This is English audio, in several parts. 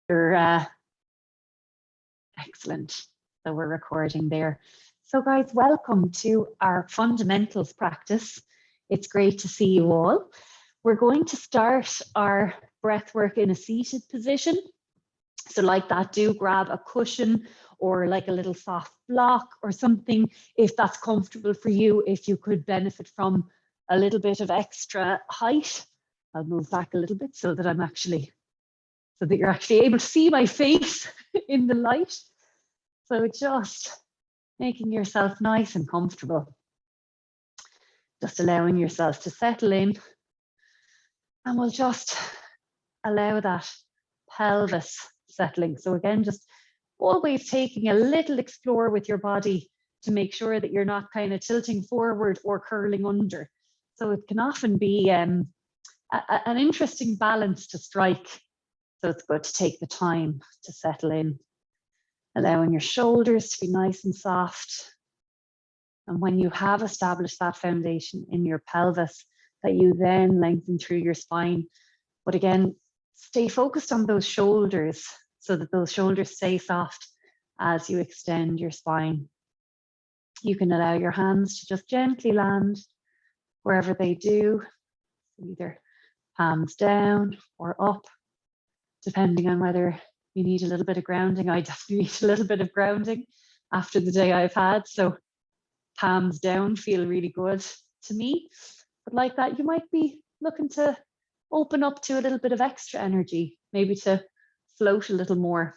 You're excellent. So we're recording there. So guys, welcome to our fundamentals practice. It's great to see you all. We're going to start our breath work in a seated position. So like that, do grab a cushion or like a little soft block or something if that's comfortable for you. If you could benefit from a little bit of extra height, I'll move back a little bit so that you're actually able to see my face in the light. So just making yourself nice and comfortable. Just allowing yourself to settle in. And we'll just allow that pelvis settling. So again, just always taking a little explore with your body to make sure that you're not kind of tilting forward or curling under. So it can often be an interesting balance to strike. So it's good to take the time to settle in, allowing your shoulders to be nice and soft. And when you have established that foundation in your pelvis, that you then lengthen through your spine. But again, stay focused on those shoulders so that those shoulders stay soft as you extend your spine. You can allow your hands to just gently land wherever they do, either palms down or up, depending on whether you need a little bit of grounding. I definitely need a little bit of grounding after the day I've had. So palms down feel really good to me. But like that, you might be looking to open up to a little bit of extra energy, maybe to float a little more.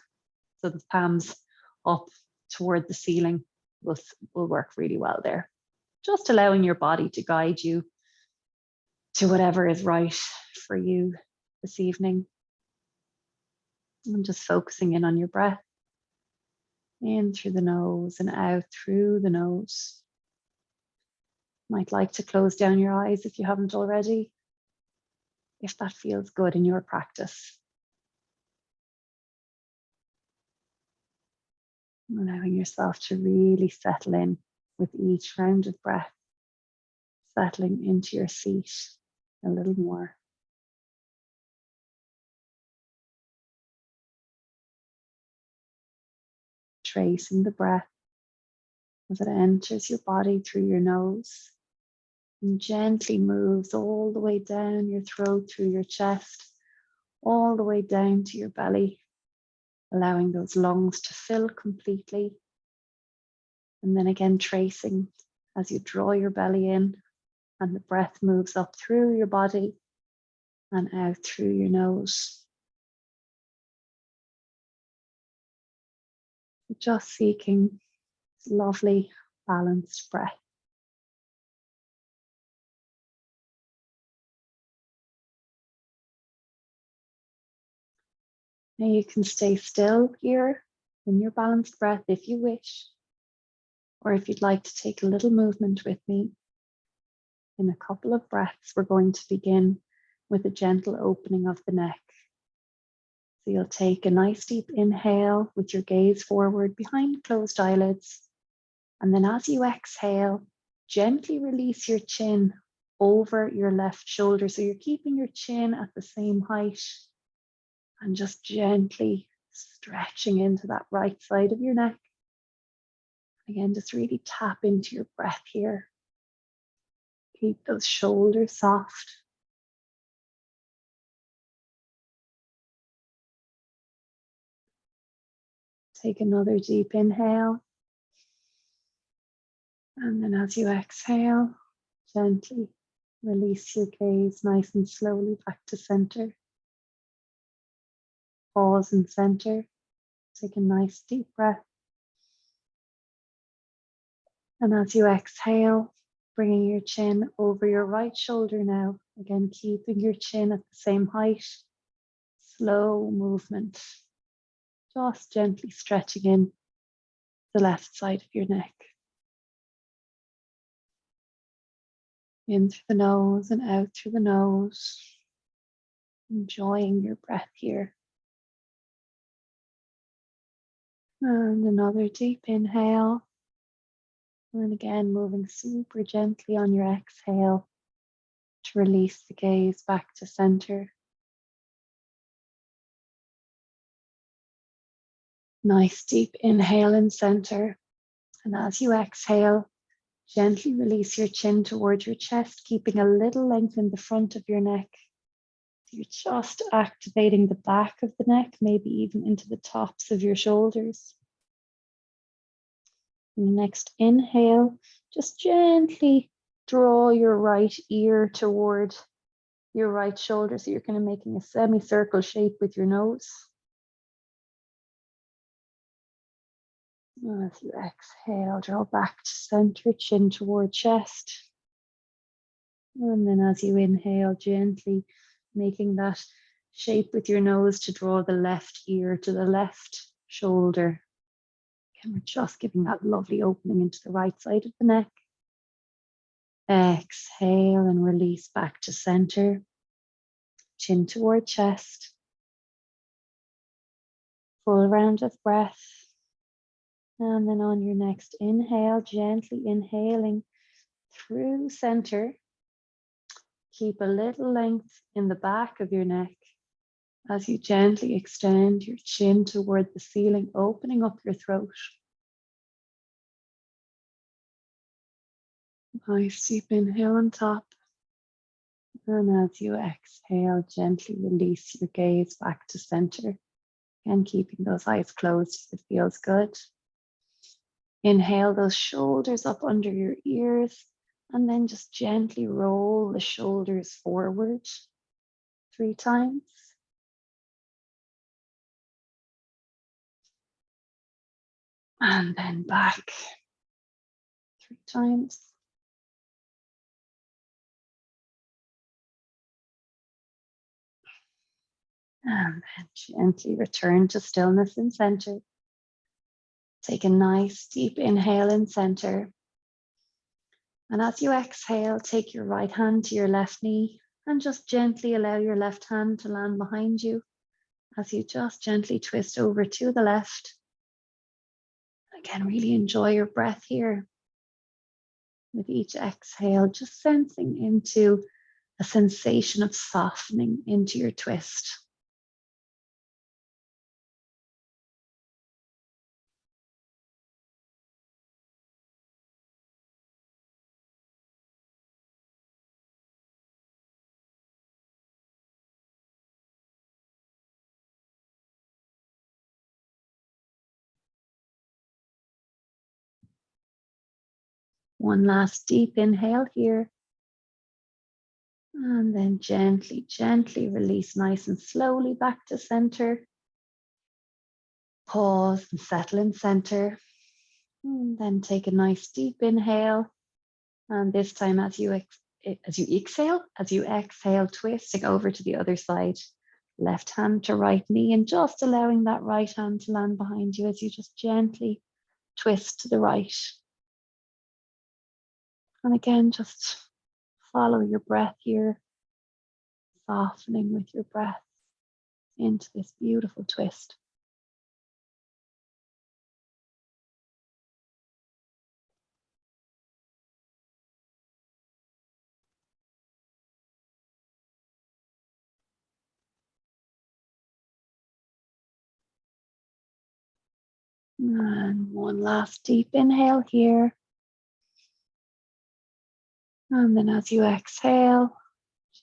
So the palms up toward the ceiling will work really well there. Just allowing your body to guide you to whatever is right for you this evening. And just focusing in on your breath. In through the nose and out through the nose. Might like to close down your eyes if you haven't already, if that feels good in your practice. Allowing yourself to really settle in with each round of breath, settling into your seat a little more. Tracing the breath as it enters your body through your nose and gently moves all the way down your throat, through your chest, all the way down to your belly, allowing those lungs to fill completely. And then again, tracing as you draw your belly in and the breath moves up through your body and out through your nose. Just seeking this lovely, balanced breath. Now you can stay still here in your balanced breath if you wish, or if you'd like to take a little movement with me. In a couple of breaths, we're going to begin with a gentle opening of the neck. So you'll take a nice deep inhale with your gaze forward behind closed eyelids. And then as you exhale, gently release your chin over your left shoulder. So you're keeping your chin at the same height and just gently stretching into that right side of your neck. Again, just really tap into your breath here. Keep those shoulders soft. Take another deep inhale. And then as you exhale, gently release your gaze nice and slowly back to center. Pause and center. Take a nice deep breath. And as you exhale, bringing your chin over your right shoulder now. Again, keeping your chin at the same height. Slow movement. Just gently stretching in the left side of your neck. In through the nose and out through the nose. Enjoying your breath here. And another deep inhale. And again, moving super gently on your exhale to release the gaze back to center. Nice deep inhale in center. And as you exhale, gently release your chin towards your chest, keeping a little length in the front of your neck. You're just activating the back of the neck, maybe even into the tops of your shoulders. And next inhale, just gently draw your right ear toward your right shoulder. So you're kind of making a semicircle shape with your nose. As you exhale, draw back to center, chin toward chest. And then as you inhale, gently making that shape with your nose to draw the left ear to the left shoulder. And we're just giving that lovely opening into the right side of the neck. Exhale and release back to center, chin toward chest. Full round of breath. And then on your next inhale, gently inhaling through center. Keep a little length in the back of your neck as you gently extend your chin toward the ceiling, opening up your throat. Nice deep inhale on top. And as you exhale, gently release your gaze back to center. Again, keeping those eyes closed if it feels good. Inhale those shoulders up under your ears, and then just gently roll the shoulders forward 3 times. And then back 3 times. And then gently return to stillness in center. Take a nice deep inhale in center. And as you exhale, take your right hand to your left knee and just gently allow your left hand to land behind you as you just gently twist over to the left. Again, really enjoy your breath here. With each exhale, just sensing into a sensation of softening into your twist. One last deep inhale here. And then gently, gently release nice and slowly back to center. Pause and settle in center. And then take a nice deep inhale. And this time as you exhale, twisting over to the other side. Left hand to right knee and just allowing that right hand to land behind you as you just gently twist to the right. And again, just follow your breath here, softening with your breath into this beautiful twist. And one last deep inhale here. And then as you exhale,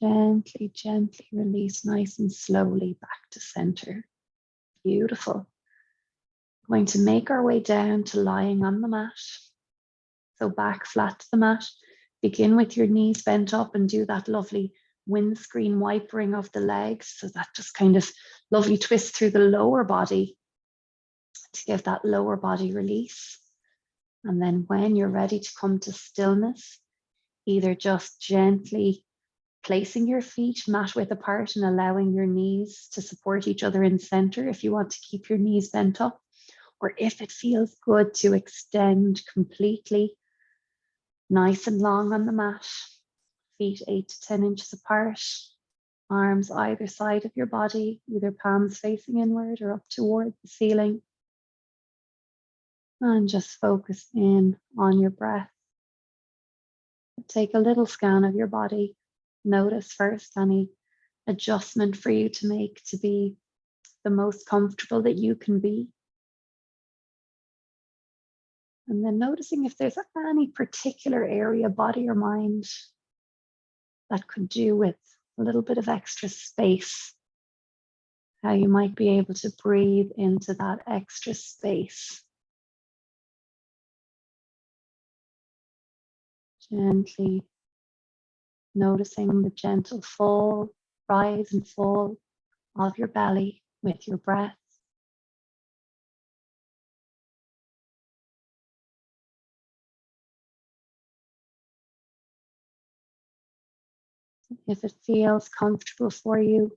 gently, gently release nice and slowly back to center. Beautiful. Going to make our way down to lying on the mat. So back flat to the mat. Begin with your knees bent up and do that lovely windscreen wipering of the legs. So that just kind of lovely twist through the lower body to give that lower body release. And then when you're ready to come to stillness, either just gently placing your feet mat width apart and allowing your knees to support each other in center if you want to keep your knees bent up, or if it feels good to extend completely nice and long on the mat, feet 8 to 10 inches apart, arms either side of your body, either palms facing inward or up toward the ceiling. And just focus in on your breath. Take a little scan of your body. Notice first any adjustment for you to make to be the most comfortable that you can be. And then noticing if there's any particular area, body or mind, that could do with a little bit of extra space. How you might be able to breathe into that extra space. Gently noticing the gentle fall, rise and fall of your belly with your breath. If it feels comfortable for you,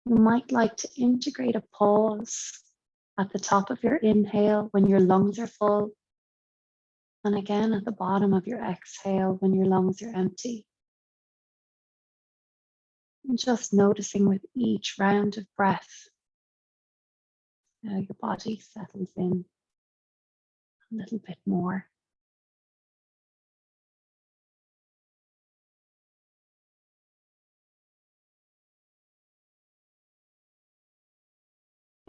you might like to integrate a pause at the top of your inhale when your lungs are full, and again at the bottom of your exhale when your lungs are empty. And just noticing with each round of breath how your body settles in a little bit more.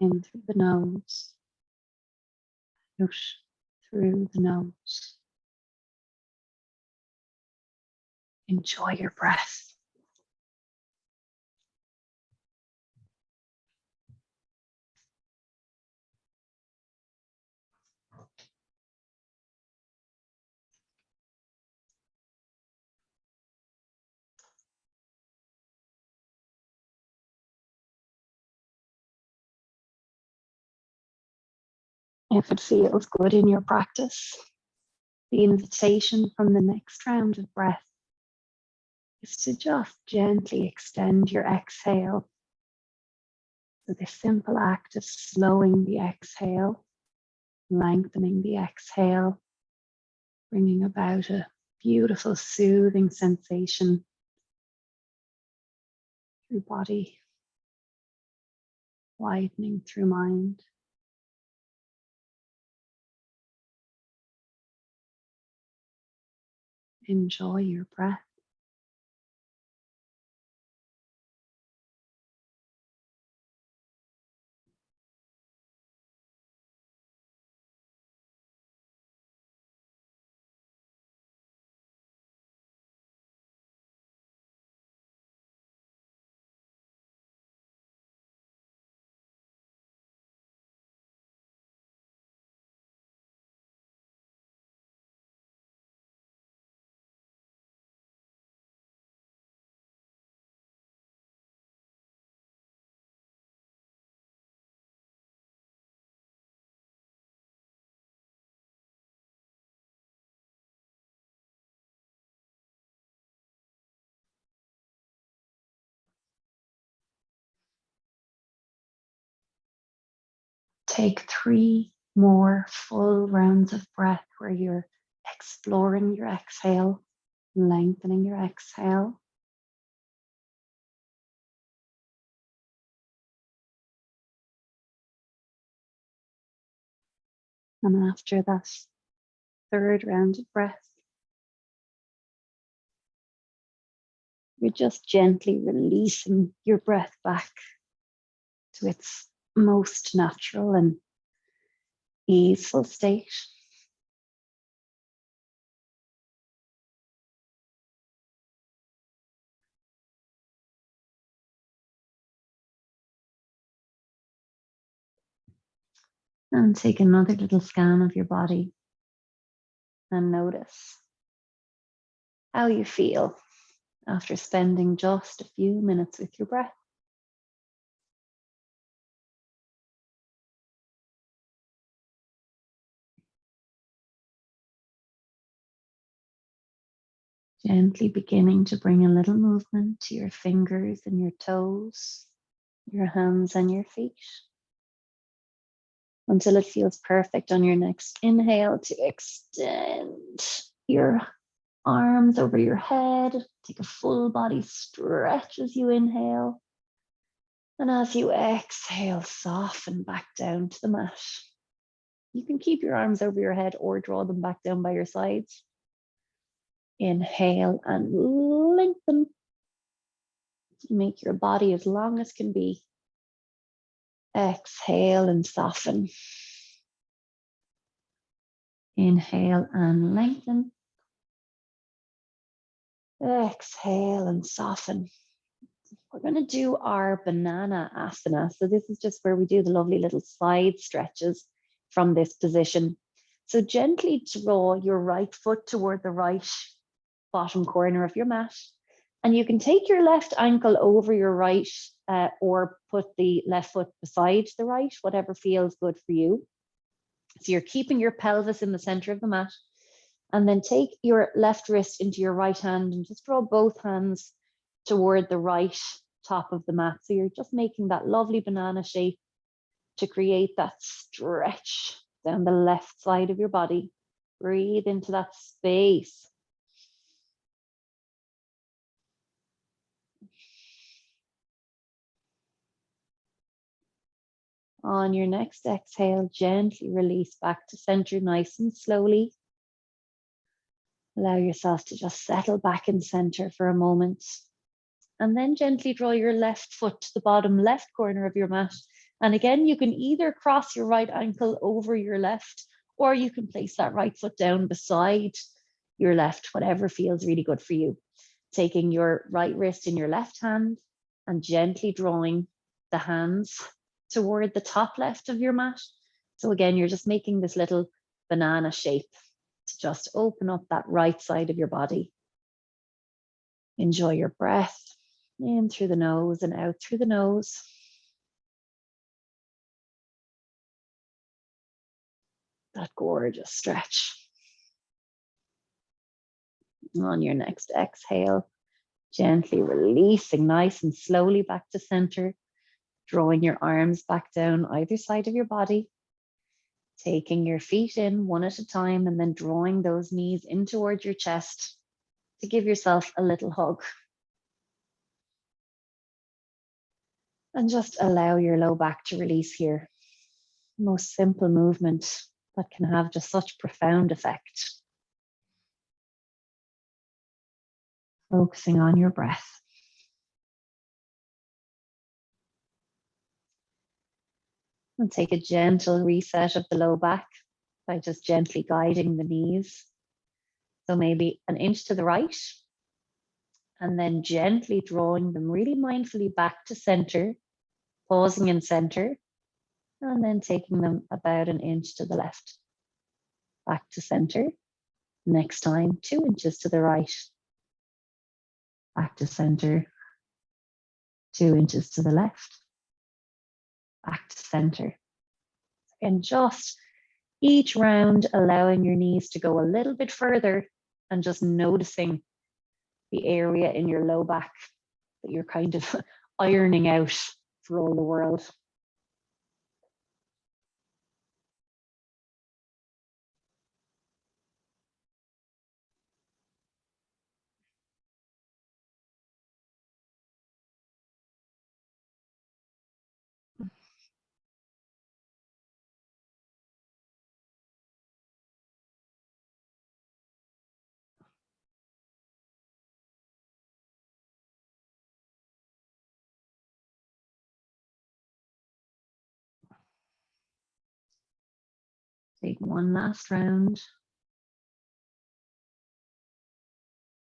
In through the nose, out through the nose. Enjoy your breath. If it feels good in your practice, the invitation from the next round of breath is to just gently extend your exhale. So the simple act of slowing the exhale, lengthening the exhale, bringing about a beautiful soothing sensation through body, widening through mind. Enjoy your breath. Take 3 more full rounds of breath where you're exploring your exhale, lengthening your exhale. And after that 3rd round of breath, you're just gently releasing your breath back to its most natural and easeful state. And take another little scan of your body and notice how you feel after spending just a few minutes with your breath. Gently beginning to bring a little movement to your fingers and your toes, your hands and your feet, until it feels perfect on your next inhale to extend your arms over your head. Take a full body stretch as you inhale. And as you exhale, soften back down to the mat. You can keep your arms over your head or draw them back down by your sides. Inhale and lengthen. Make your body as long as can be. Exhale and soften. Inhale and lengthen. Exhale and soften. We're going to do our banana asana. So this is just where we do the lovely little side stretches from this position. So gently draw your right foot toward the right bottom corner of your mat. And you can take your left ankle over your right or put the left foot beside the right, whatever feels good for you. So you're keeping your pelvis in the center of the mat. And then take your left wrist into your right hand and just draw both hands toward the right top of the mat. So you're just making that lovely banana shape to create that stretch down the left side of your body. Breathe into that space. On your next exhale, gently release back to center nice and slowly. Allow yourself to just settle back in center for a moment. And then gently draw your left foot to the bottom left corner of your mat. And again, you can either cross your right ankle over your left, or you can place that right foot down beside your left, whatever feels really good for you. Taking your right wrist in your left hand and gently drawing the hands toward the top left of your mat. So again, you're just making this little banana shape to just open up that right side of your body. Enjoy your breath. In through the nose and out through the nose. That gorgeous stretch. On your next exhale, gently releasing nice and slowly back to center, drawing your arms back down either side of your body, taking your feet in one at a time and then drawing those knees in towards your chest to give yourself a little hug. And just allow your low back to release here. Most simple movement that can have just such profound effect. Focusing on your breath. And take a gentle reset of the low back by just gently guiding the knees. So maybe an inch to the right, and then gently drawing them really mindfully back to center, pausing in center, and then taking them about an inch to the left. Back to center. Next time, 2 inches to the right. Back to center, 2 inches to the left. Back to center. And just each round allowing your knees to go a little bit further and just noticing the area in your low back that you're kind of ironing out for all the world. Take one last round.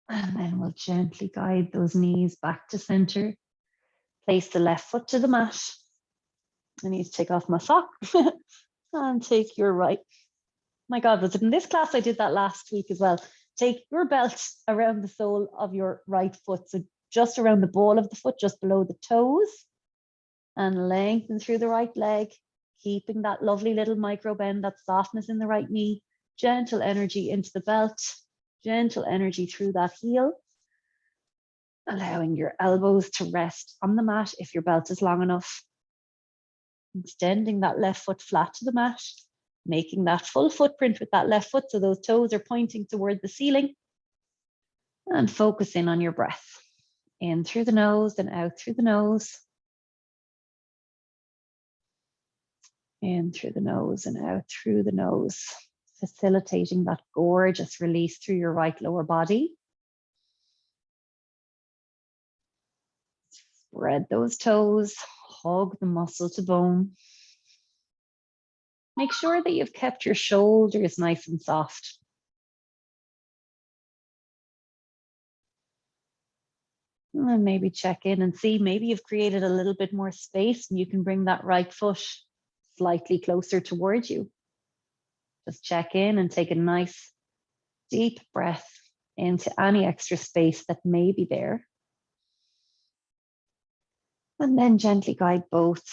And then we'll gently guide those knees back to center. Place the left foot to the mat. I need to take off my sock and take your right. My God, was it in this class? I did that last week as well. Take your belt around the sole of your right foot. So just around the ball of the foot, just below the toes. And lengthen through the right leg, keeping that lovely little micro bend, that softness in the right knee. Gentle energy into the belt. Gentle energy through that heel. Allowing your elbows to rest on the mat if your belt is long enough. Extending that left foot flat to the mat, making that full footprint with that left foot so those toes are pointing toward the ceiling. And focus in on your breath. In through the nose and out through the nose. In through the nose and out through the nose. Facilitating that gorgeous release through your right lower body. Spread those toes, hug the muscle to bone. Make sure that you've kept your shoulders nice and soft. And maybe check in and see, maybe you've created a little bit more space and you can bring that right foot slightly closer towards you. Just check in and take a nice deep breath into any extra space that may be there. And then gently guide both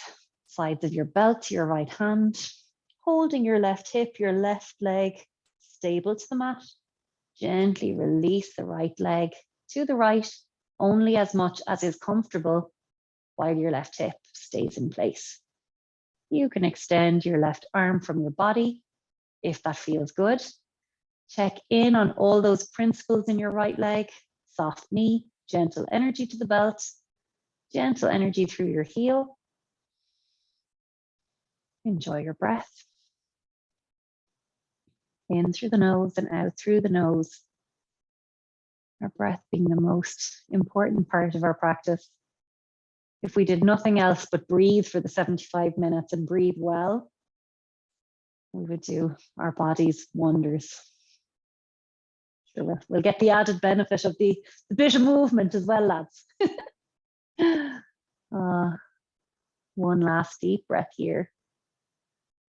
sides of your belt to your right hand, holding your left hip, your left leg stable to the mat. Gently release the right leg to the right, only as much as is comfortable while your left hip stays in place. You can extend your left arm from your body if that feels good. Check in on all those principles in your right leg. Soft knee, gentle energy to the belt, gentle energy through your heel. Enjoy your breath. In through the nose and out through the nose. Our breath being the most important part of our practice. If we did nothing else but breathe for the 75 minutes and breathe well, we would do our bodies wonders. Sure, we'll get the added benefit of the bit of movement as well, lads. One last deep breath here.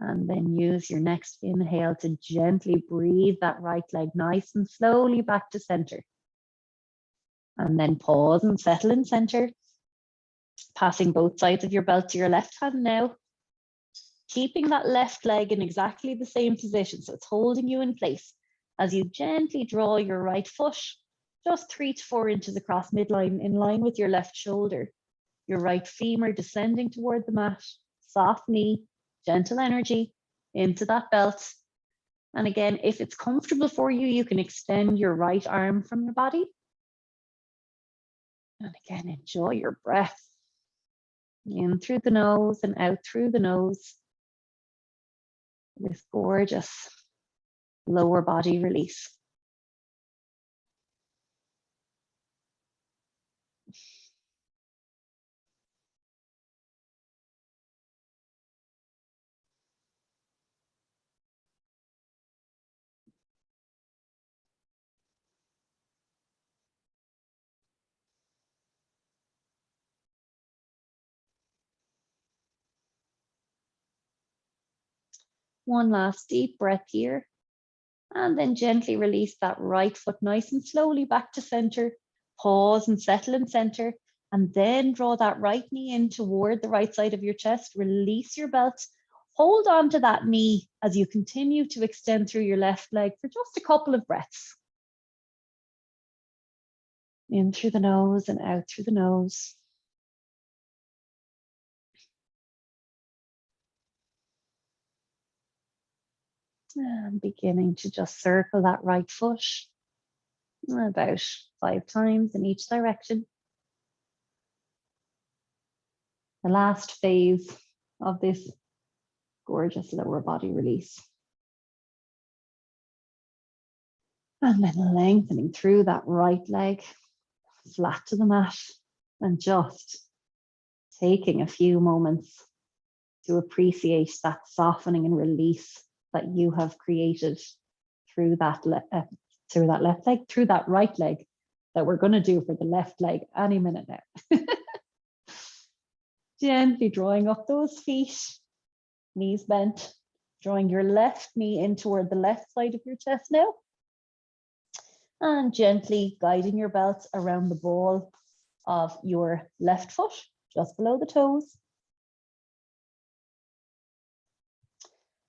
And then use your next inhale to gently breathe that right leg nice and slowly back to center. And then pause and settle in center. Passing both sides of your belt to your left hand now. Keeping that left leg in exactly the same position, so it's holding you in place as you gently draw your right foot just 3 to 4 inches across midline in line with your left shoulder. Your right femur descending toward the mat, soft knee, gentle energy into that belt. And again, if it's comfortable for you, you can extend your right arm from your body. And again, enjoy your breath. In through the nose and out through the nose. This gorgeous lower body release. One last deep breath here. And then gently release that right foot nice and slowly back to center. Pause and settle in center. And then draw that right knee in toward the right side of your chest. Release your belt. Hold on to that knee as you continue to extend through your left leg for just a couple of breaths. In through the nose and out through the nose. And beginning to just circle that right foot about 5 times in each direction. The last phase of this gorgeous lower body release. And then lengthening through that right leg, flat to the mat, and just taking a few moments to appreciate that softening and release that you have created through that left leg, through that right leg that we're going to do for the left leg any minute now. Gently drawing up those feet, knees bent, drawing your left knee in toward the left side of your chest now. And gently guiding your belt around the ball of your left foot, just below the toes.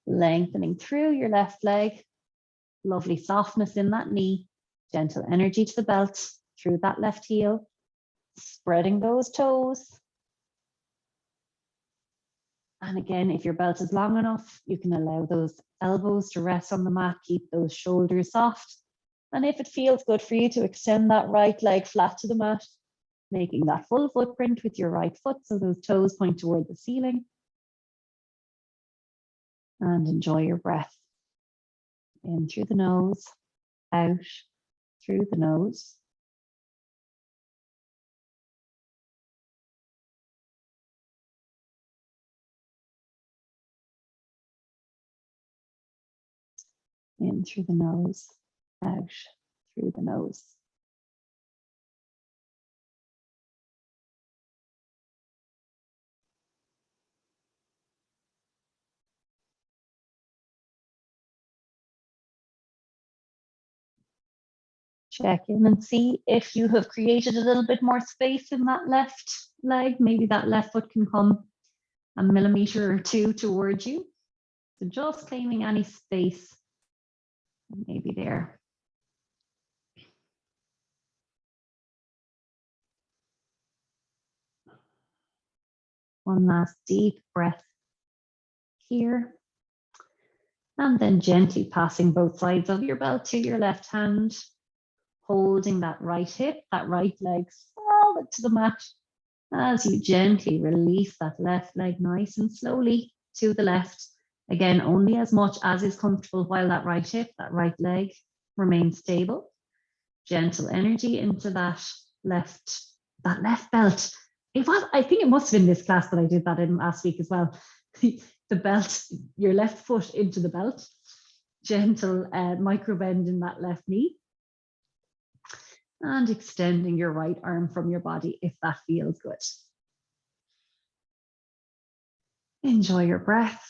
Lengthening through your left leg, lovely softness in that knee, gentle energy to the belt through that left heel, spreading those toes. And again, if your belt is long enough, you can allow those elbows to rest on the mat, keep those shoulders soft. And if it feels good for you to extend that right leg flat to the mat, making that full footprint with your right foot so those toes point toward the ceiling. And enjoy your breath. In through the nose, out through the nose. In through the nose, out through the nose. Check in and see if you have created a little bit more space in that left leg. Maybe that left foot can come a millimeter or two towards you. So just claiming any space, maybe there. One last deep breath here. And then gently passing both sides of your belt to your left hand, holding that right hip, that right leg solid to the mat as you gently release that left leg nice and slowly to the left. Again, only as much as is comfortable while that right hip, that right leg remains stable. Gentle energy into that left belt. I think it must have been this class that I did that in last week as well. The belt, your left foot into the belt. Gentle micro bend in that left knee. And extending your right arm from your body if that feels good. Enjoy your breath.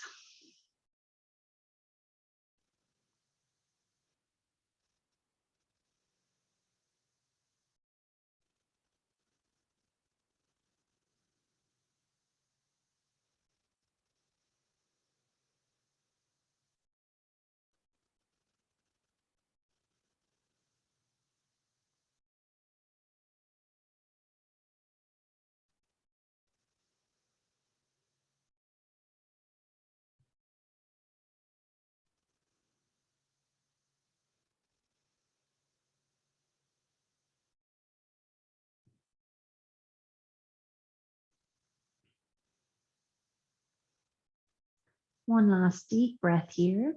One last deep breath here.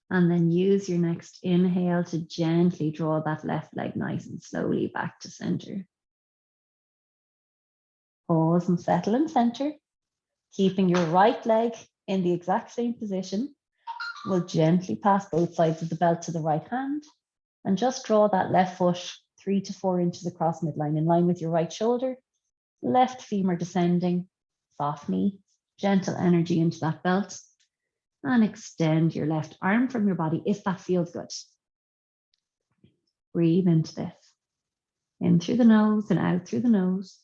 And then use your next inhale to gently draw that left leg nice and slowly back to center. Pause and settle in center. Keeping your right leg in the exact same position. We'll gently pass both sides of the belt to the right hand and just draw that left foot 3 to 4 inches across midline in line with your right shoulder. Left femur descending, soft knee, gentle energy into that belt. And extend your left arm from your body if that feels good. Breathe into this. In through the nose and out through the nose.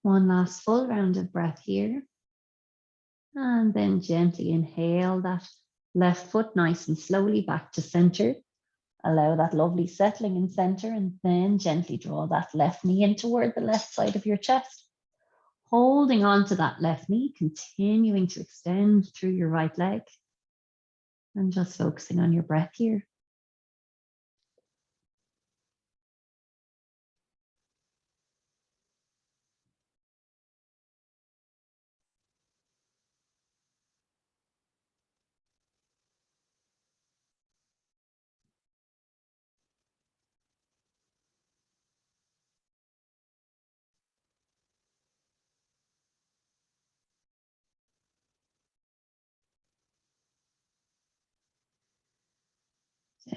One last full round of breath here. And then gently inhale that left foot nice and slowly back to center. Allow that lovely settling in center and then gently draw that left knee in toward the left side of your chest. Holding on to that left knee, continuing to extend through your right leg. And just focusing on your breath here.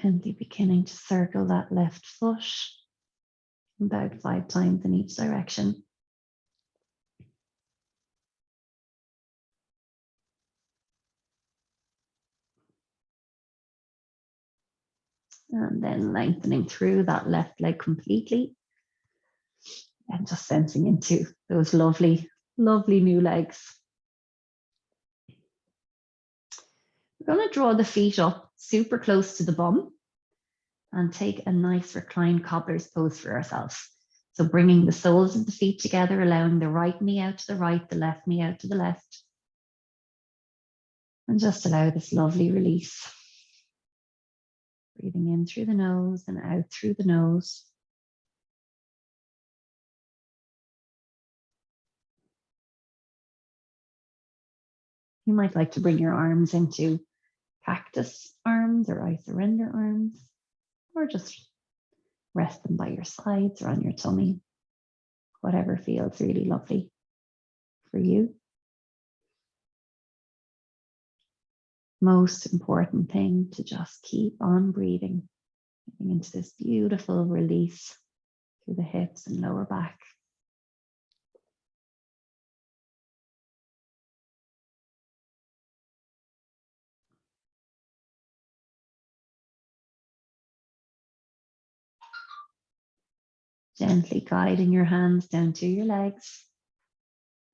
Gently beginning to circle that left foot about 5 times in each direction. And then lengthening through that left leg completely. And just sensing into those lovely, lovely new legs. We're going to draw the feet up super close to the bum and take a nice reclined cobbler's pose for ourselves. So bringing the soles of the feet together, allowing the right knee out to the right, the left knee out to the left. And just allow this lovely release. Breathing in through the nose and out through the nose. You might like to bring your arms into cactus arms or I surrender arms, or just rest them by your sides or on your tummy, whatever feels really lovely for you. Most important thing to just keep on breathing, getting into this beautiful release through the hips and lower back. Gently guiding your hands down to your legs.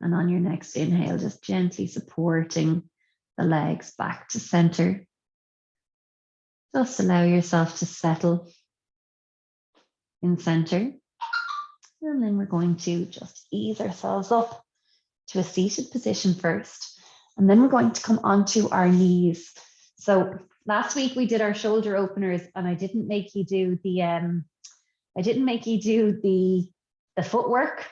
And on your next inhale, just gently supporting the legs back to center. Just allow yourself to settle in center. And then we're going to just ease ourselves up to a seated position first. And then we're going to come onto our knees. So last week we did our shoulder openers and I didn't make you do the footwork.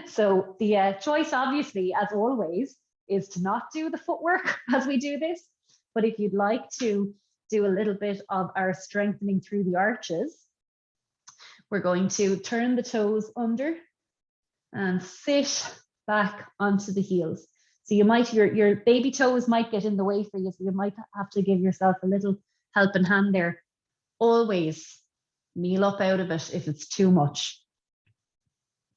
So the choice, obviously, as always, is to not do the footwork as we do this. But if you'd like to do a little bit of our strengthening through the arches, we're going to turn the toes under and sit back onto the heels. So you might, your baby toes might get in the way for you, so you might have to give yourself a little helping hand there. Always kneel up out of it if it's too much.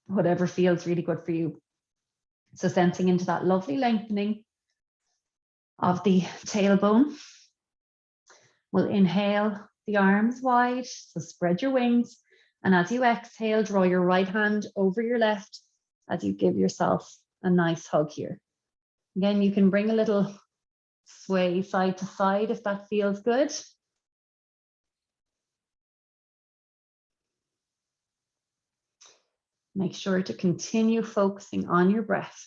Whatever feels really good for you. So sensing into that lovely lengthening of the tailbone. We'll inhale the arms wide, so spread your wings. And as you exhale, draw your right hand over your left as you give yourself a nice hug here. Again, you can bring a little sway side to side if that feels good. Make sure to continue focusing on your breath.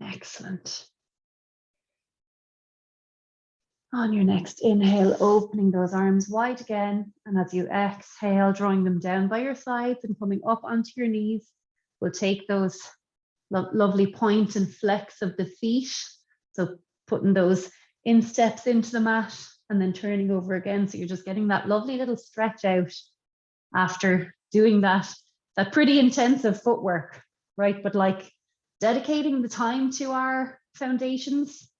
Excellent. On your next inhale, opening those arms wide again. And as you exhale, drawing them down by your sides and coming up onto your knees, we'll take those lovely point and flex of the feet. So putting those insteps into the mat and then turning over again. So you're just getting that lovely little stretch out after doing that pretty intensive footwork, right? But like dedicating the time to our foundations,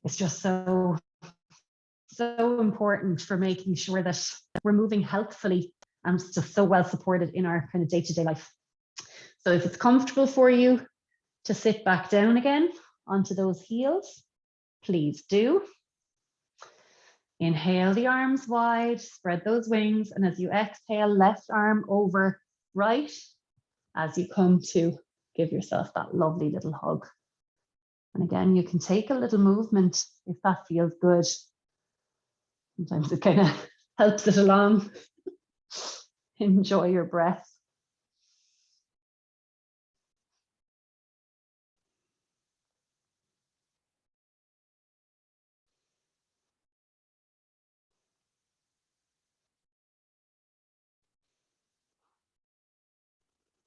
it's just so important for making sure that we're moving healthfully and just so well supported in our kind of day-to-day life. So if it's comfortable for you to sit back down again onto those heels, please do. Inhale the arms wide, spread those wings, and as you exhale, left arm over right as you come to give yourself that lovely little hug. And again, you can take a little movement if that feels good. Sometimes it kind of helps it along. Enjoy your breath.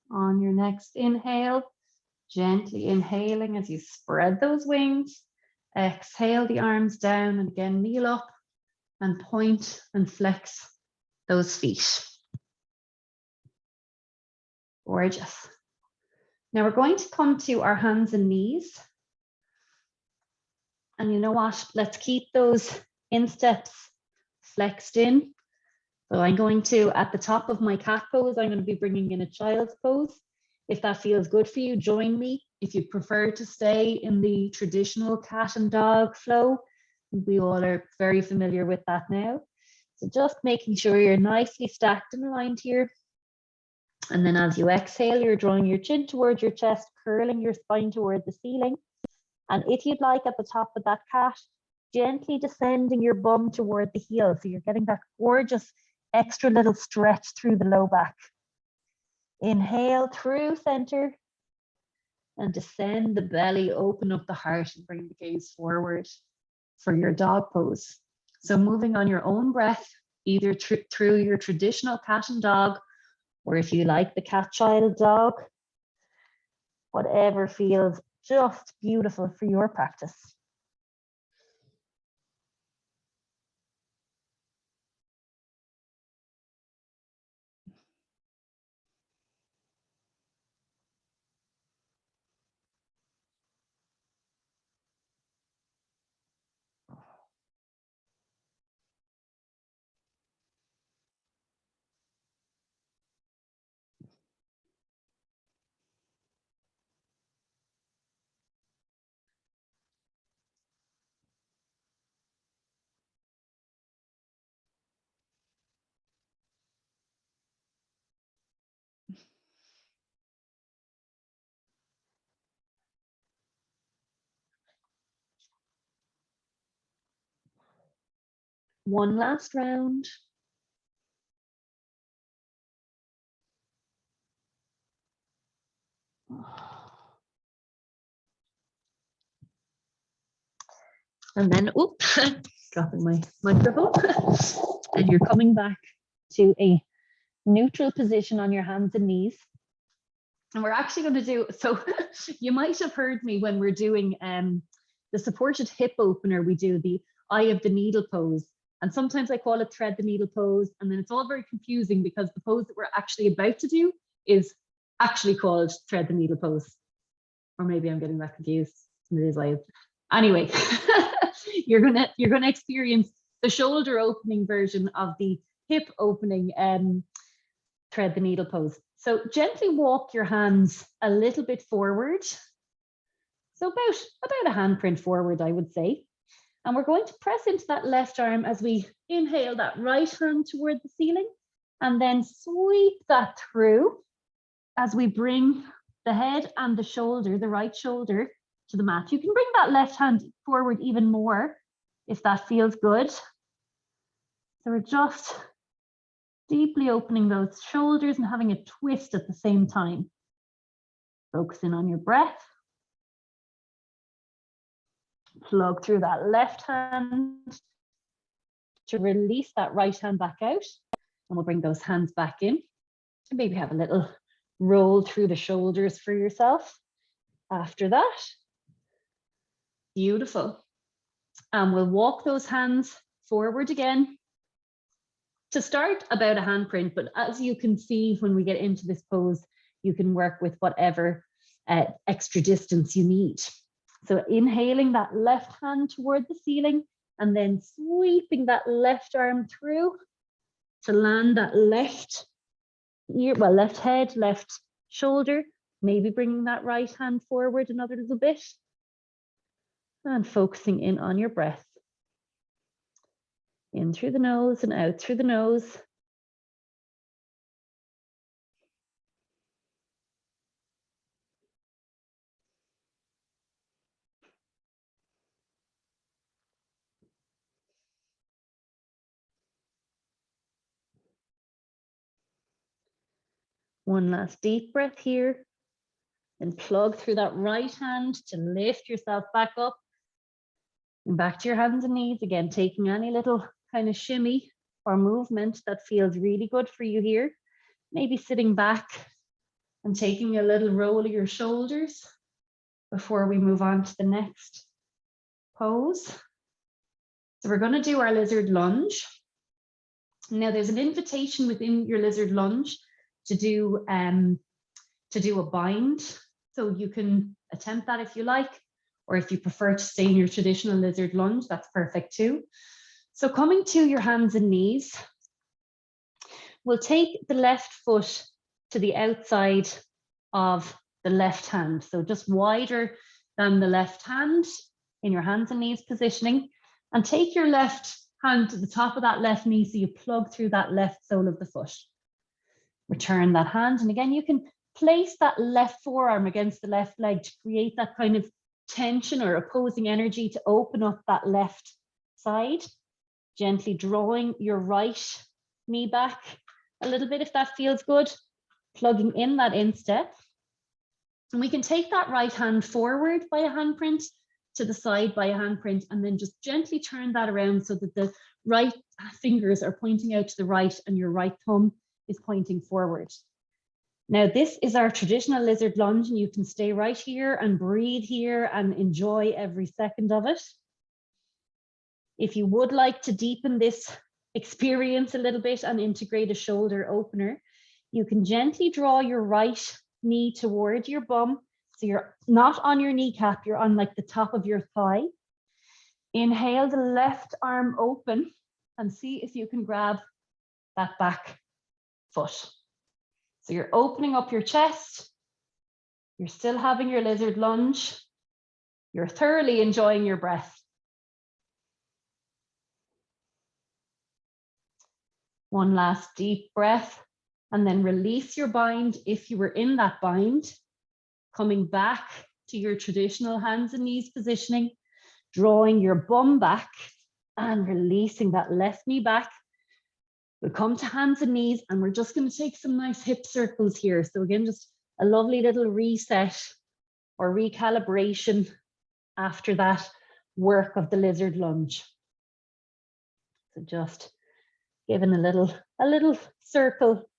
On your next inhale, gently inhaling as you spread those wings. Exhale the arms down and again kneel up and point and flex those feet. Gorgeous. Now we're going to come to our hands and knees. And you know what? Let's keep those insteps flexed in. So I'm going to, at the top of my cat pose, I'm going to be bringing in a child's pose. If that feels good for you, join me. If you prefer to stay in the traditional cat and dog flow, we all are very familiar with that now. So just making sure you're nicely stacked and aligned here. And then as you exhale, you're drawing your chin towards your chest, curling your spine toward the ceiling. And if you'd like, at the top of that cat, gently descending your bum toward the heel. So you're getting that gorgeous extra little stretch through the low back. Inhale through center and descend the belly, open up the heart and bring the gaze forward for your dog pose. So moving on your own breath, either through your traditional cat and dog, or if you like the cat child dog, whatever feels just beautiful for your practice. One last round. And then, oops, dropping my microphone. And you're coming back to a neutral position on your hands and knees. And we're actually going to do, so you might have heard me when we're doing the supported hip opener, we do the eye of the needle pose. And sometimes I call it thread the needle pose. And then it's all very confusing because the pose that we're actually about to do is actually called thread the needle pose. Or maybe I'm getting that confused. It is like, anyway, you're gonna experience the shoulder opening version of the hip opening thread the needle pose. So gently walk your hands a little bit forward. So about a handprint forward, I would say. And we're going to press into that left arm as we inhale that right hand toward the ceiling and then sweep that through as we bring the head and the shoulder, the right shoulder, to the mat. You can bring that left hand forward even more if that feels good. So we're just deeply opening those shoulders and having a twist at the same time. Focusing on your breath. Plug through that left hand to release that right hand back out. And we'll bring those hands back in. And maybe have a little roll through the shoulders for yourself after that. Beautiful. And we'll walk those hands forward again. To start, about a handprint, but as you can see when we get into this pose, you can work with whatever extra distance you need. So inhaling that left hand toward the ceiling and then sweeping that left arm through to land that left ear, well, left head, left shoulder, maybe bringing that right hand forward another little bit and focusing in on your breath. In through the nose and out through the nose. One last deep breath here. And plug through that right hand to lift yourself back up. And back to your hands and knees again, taking any little kind of shimmy or movement that feels really good for you here. Maybe sitting back and taking a little roll of your shoulders before we move on to the next pose. So we're going to do our lizard lunge. Now there's an invitation within your lizard lunge to do a bind. So you can attempt that if you like, or if you prefer to stay in your traditional lizard lunge, that's perfect too. So coming to your hands and knees, we'll take the left foot to the outside of the left hand. So just wider than the left hand in your hands and knees positioning, and take your left hand to the top of that left knee so you plug through that left sole of the foot. Return that hand, and again, you can place that left forearm against the left leg to create that kind of tension or opposing energy to open up that left side, gently drawing your right knee back a little bit if that feels good, plugging in that instep. And we can take that right hand forward by a handprint, to the side by a handprint, and then just gently turn that around so that the right fingers are pointing out to the right and your right thumb is pointing forward. Now, this is our traditional lizard lunge, and you can stay right here and breathe here and enjoy every second of it. If you would like to deepen this experience a little bit and integrate a shoulder opener, you can gently draw your right knee toward your bum. So you're not on your kneecap, you're on like the top of your thigh. Inhale the left arm open and see if you can grab that back foot. So you're opening up your chest, you're still having your lizard lunge, you're thoroughly enjoying your breath. One last deep breath, and then release your bind if you were in that bind, coming back to your traditional hands and knees positioning, drawing your bum back and releasing that left knee back. We'll come to hands and knees, and we're just going to take some nice hip circles here. So again, just a lovely little reset or recalibration after that work of the lizard lunge. So just giving a little circle,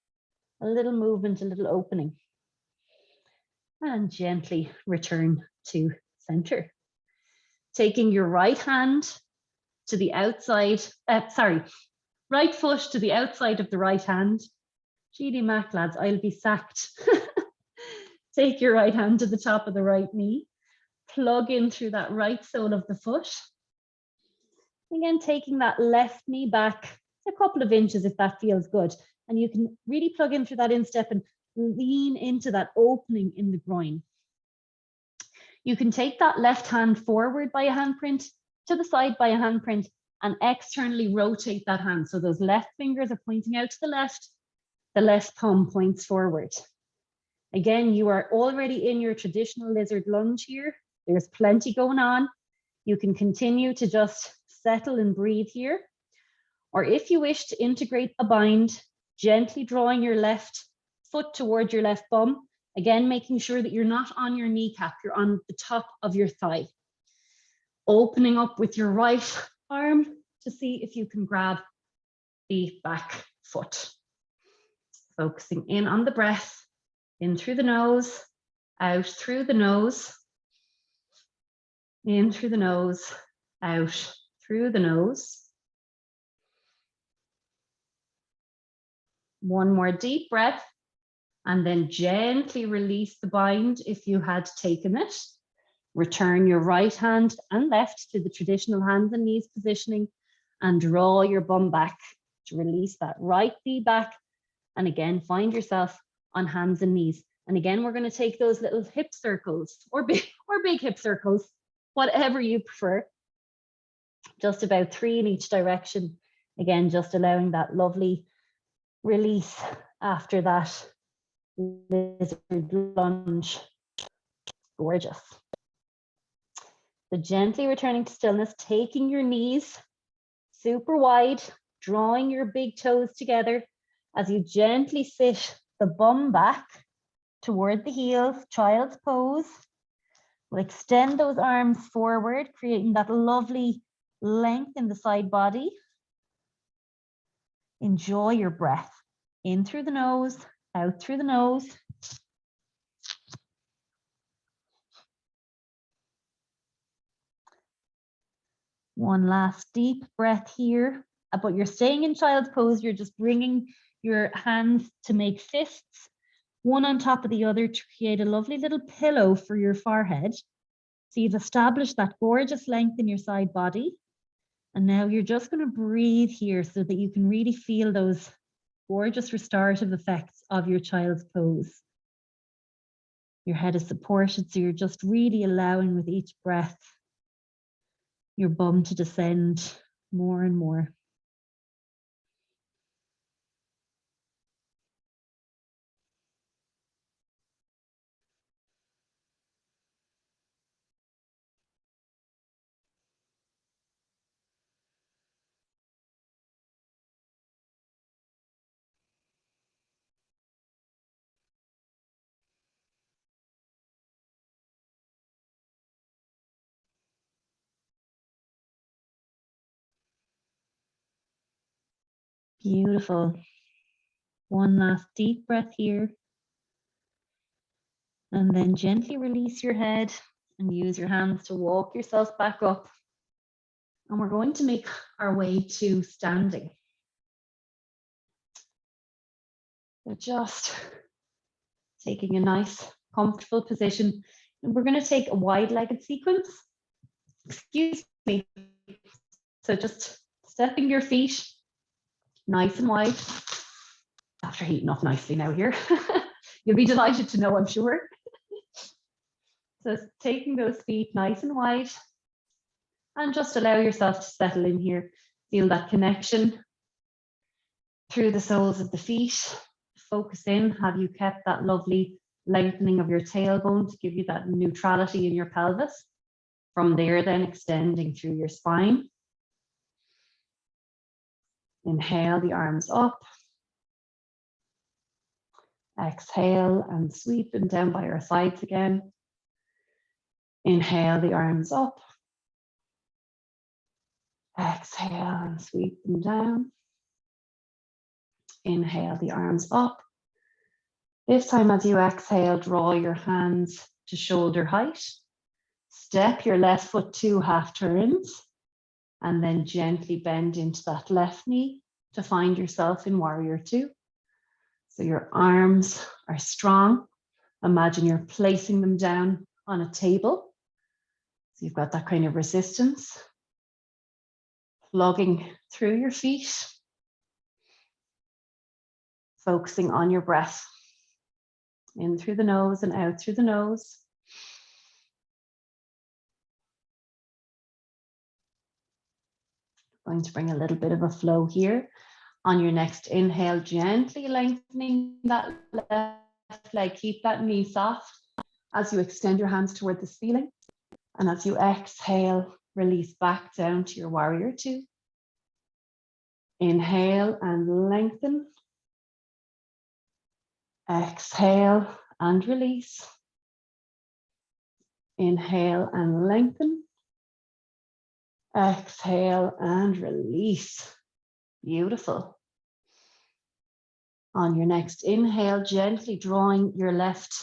a little movement, a little opening. And gently return to center. Taking your right hand to the outside, right foot to the outside of the right hand. GD Mac, lads, I'll be sacked. Take your right hand to the top of the right knee. Plug in through that right sole of the foot. Again, taking that left knee back a couple of inches if that feels good. And you can really plug in through that instep and lean into that opening in the groin. You can take that left hand forward by a handprint, to the side by a handprint, and externally rotate that hand. So those left fingers are pointing out to the left thumb points forward. Again, you are already in your traditional lizard lunge here. There's plenty going on. You can continue to just settle and breathe here. Or if you wish to integrate a bind, gently drawing your left foot toward your left bum. Again, making sure that you're not on your kneecap, you're on the top of your thigh. Opening up with your right arm to see if you can grab the back foot. Focusing in on the breath, in through the nose, out through the nose, in through the nose, out through the nose. One more deep breath, and then gently release the bind if you had taken it. Return your right hand and left to the traditional hands and knees positioning, and draw your bum back to release that right knee back. And again, find yourself on hands and knees. And again, we're going to take those little hip circles or big hip circles, whatever you prefer. Just about 3 in each direction. Again, just allowing that lovely release after that lizard lunge. Gorgeous. So gently returning to stillness, taking your knees super wide, drawing your big toes together as you gently sit the bum back toward the heels, child's pose. We'll extend those arms forward, creating that lovely length in the side body. Enjoy your breath. In through the nose, out through the nose. One last deep breath here, but you're staying in child's pose. You're just bringing your hands to make fists, one on top of the other to create a lovely little pillow for your forehead. So you've established that gorgeous length in your side body. And now you're just going to breathe here so that you can really feel those gorgeous restorative effects of your child's pose. Your head is supported, so you're just really allowing with each breath your bum to descend more and more. Beautiful. One last deep breath here. And then gently release your head and use your hands to walk yourself back up. And we're going to make our way to standing. So just taking a nice, comfortable position. And we're going to take a wide-legged sequence. Excuse me. So just stepping your feet nice and wide. After heating up nicely now here. You'll be delighted to know, I'm sure. So taking those feet nice and wide and just allow yourself to settle in here. Feel that connection through the soles of the feet. Focus in. Have you kept that lovely lengthening of your tailbone to give you that neutrality in your pelvis? From there, then extending through your spine. Inhale the arms up. Exhale and sweep them down by our sides again. Inhale the arms up. Exhale and sweep them down. Inhale the arms up. This time as you exhale, draw your hands to shoulder height. Step your left foot 2 half turns and then gently bend into that left knee to find yourself in warrior 2. So your arms are strong. Imagine you're placing them down on a table. So you've got that kind of resistance. Plugging through your feet. Focusing on your breath. In through the nose and out through the nose. Going to bring a little bit of a flow here. On your next inhale, gently lengthening that left leg. Keep that knee soft as you extend your hands toward the ceiling. And as you exhale, release back down to your warrior 2. Inhale and lengthen. Exhale and release. Inhale and lengthen. Exhale and release. Beautiful. On your next inhale, gently drawing your left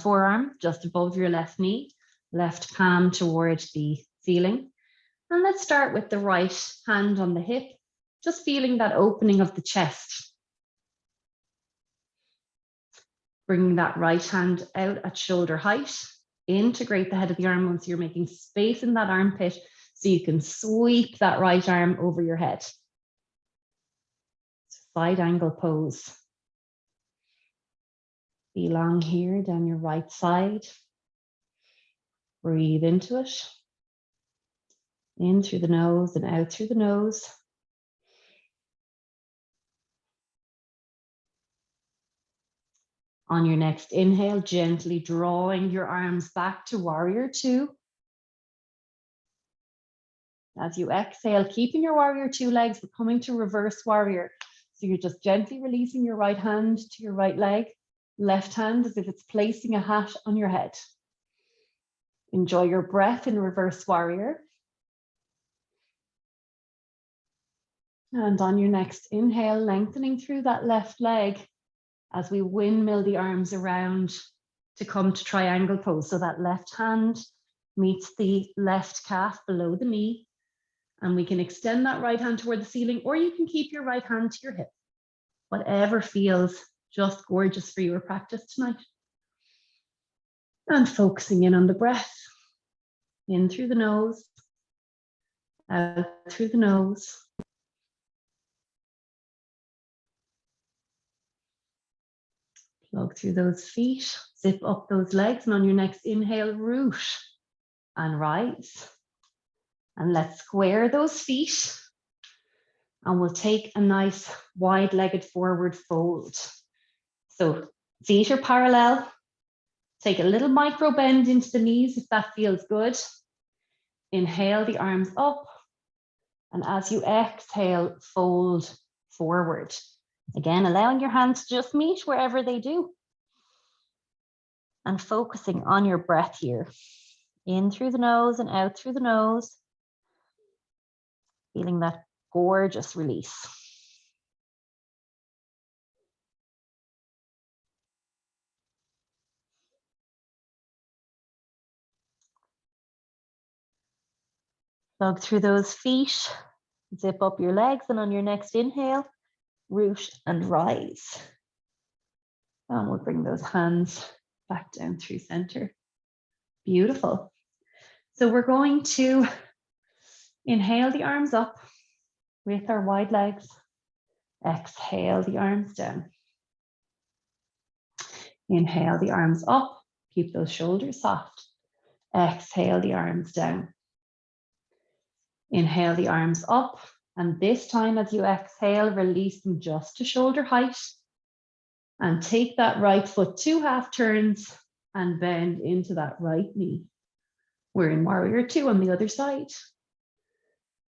forearm just above your left knee, left palm towards the ceiling. And let's start with the right hand on the hip, just feeling that opening of the chest. Bringing that right hand out at shoulder height. Integrate the head of the arm once you're making space in that armpit so you can sweep that right arm over your head. Side angle pose. Be long here down your right side. Breathe into it. In through the nose and out through the nose. On your next inhale, gently drawing your arms back to warrior 2. As you exhale, keeping your warrior 2 legs, but coming to reverse warrior. So you're just gently releasing your right hand to your right leg, left hand as if it's placing a hat on your head. Enjoy your breath in reverse warrior. And on your next inhale, lengthening through that left leg as we windmill the arms around to come to triangle pose. So that left hand meets the left calf below the knee. And we can extend that right hand toward the ceiling, or you can keep your right hand to your hip. Whatever feels just gorgeous for your practice tonight. And focusing in on the breath. In through the nose, out through the nose. Plug through those feet, zip up those legs, and on your next inhale, root and rise. And let's square those feet. And we'll take a nice wide-legged forward fold. So feet are parallel. Take a little micro bend into the knees if that feels good. Inhale the arms up. And as you exhale, fold forward. Again, allowing your hands to just meet wherever they do. And focusing on your breath here. In through the nose and out through the nose. Feeling that gorgeous release. Plug through those feet, zip up your legs, and on your next inhale, root and rise. And we'll bring those hands back down through center. Beautiful. So we're going to inhale the arms up with our wide legs. Exhale the arms down. Inhale the arms up. Keep those shoulders soft. Exhale the arms down. Inhale the arms up. And this time as you exhale, release them just to shoulder height. And take that right foot 2 half turns and bend into that right knee. We're in warrior 2 on the other side.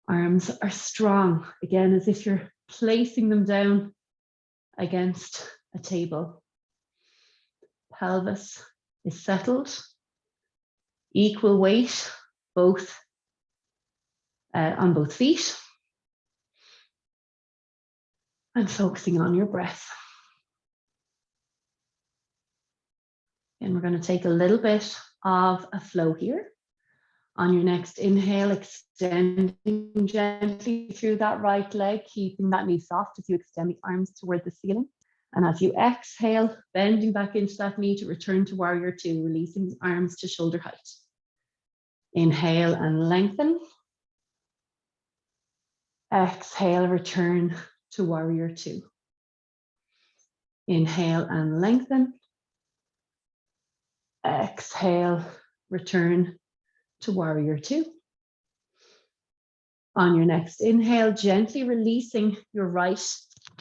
Arms are strong, again, as if you're placing them down against a table. Pelvis is settled. Equal weight, both on both feet. And focusing on your breath. And we're going to take a little bit of a flow here. On your next inhale, extending gently through that right leg, keeping that knee soft as you extend the arms toward the ceiling. And as you exhale, bending back into that knee to return to warrior 2, releasing the arms to shoulder height. Inhale and lengthen. Exhale, return to warrior 2. Inhale and lengthen. Exhale, return to warrior 2. On your next inhale, gently releasing your right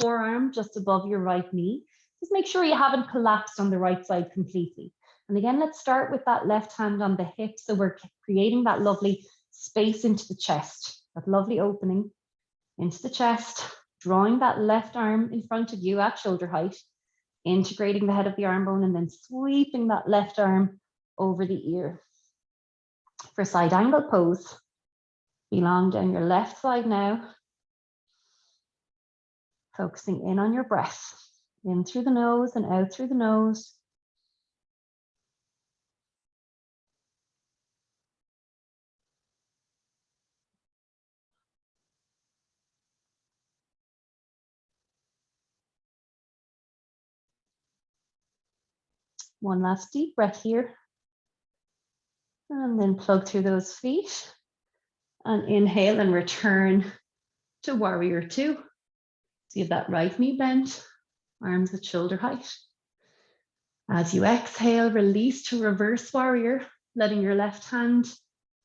forearm just above your right knee. Just make sure you haven't collapsed on the right side completely. And again, let's start with that left hand on the hip. So we're creating that lovely space into the chest, that lovely opening into the chest, drawing that left arm in front of you at shoulder height, integrating the head of the arm bone, and then sweeping that left arm over the ear. For side angle pose, belong down your left side now, focusing in on your breath, in through the nose and out through the nose. One last deep breath here. And then plug through those feet. And inhale and return to warrior 2. So you have that right knee bent, arms at shoulder height. As you exhale, release to reverse warrior, letting your left hand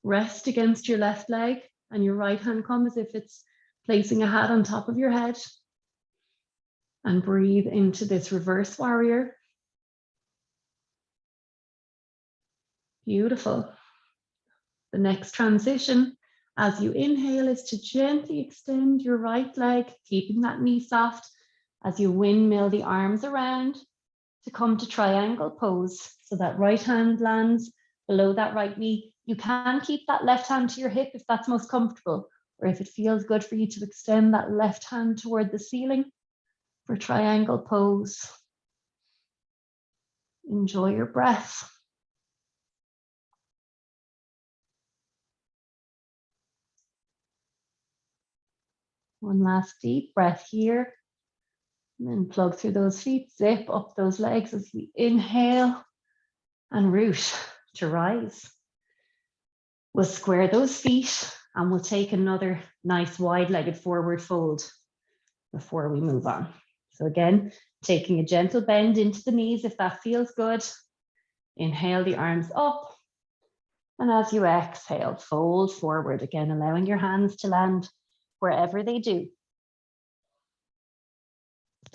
rest against your left leg and your right hand come as if it's placing a hat on top of your head. And breathe into this reverse warrior. Beautiful. The next transition, as you inhale, is to gently extend your right leg, keeping that knee soft as you windmill the arms around to come to triangle pose. So that right hand lands below that right knee. You can keep that left hand to your hip if that's most comfortable, or if it feels good for you to extend that left hand toward the ceiling for triangle pose. Enjoy your breath. One last deep breath here. And then plug through those feet, zip up those legs as we inhale and root to rise. We'll square those feet and we'll take another nice wide-legged forward fold before we move on. So again, taking a gentle bend into the knees if that feels good. Inhale the arms up. And as you exhale, fold forward, again, allowing your hands to land wherever they do.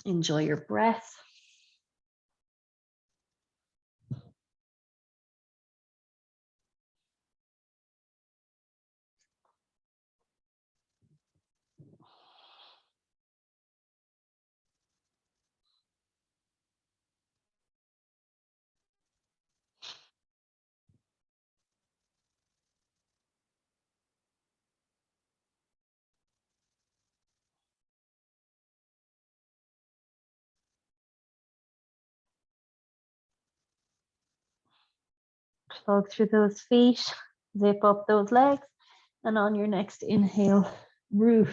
Enjoy your breath. Plug through those feet, zip up those legs, And on your next inhale, root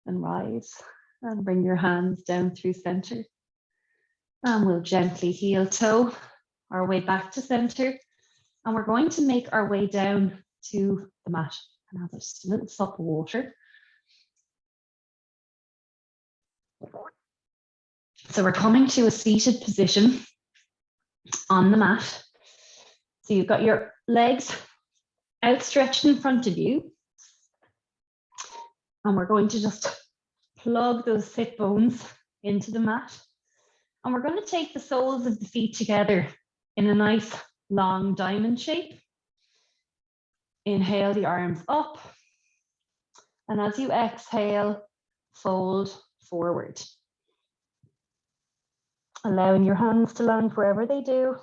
and rise. And bring your hands down through center. And we'll gently heel toe our way back to center. And we're going to make our way down to the mat. And have just a little sup of water. So we're coming to a seated position on the mat. So you've got your legs outstretched in front of you. And we're going to just plug those sit bones into the mat. And we're going to take the soles of the feet together in a nice long diamond shape. Inhale the arms up. And as you exhale, fold forward. Allowing your hands to land wherever they do.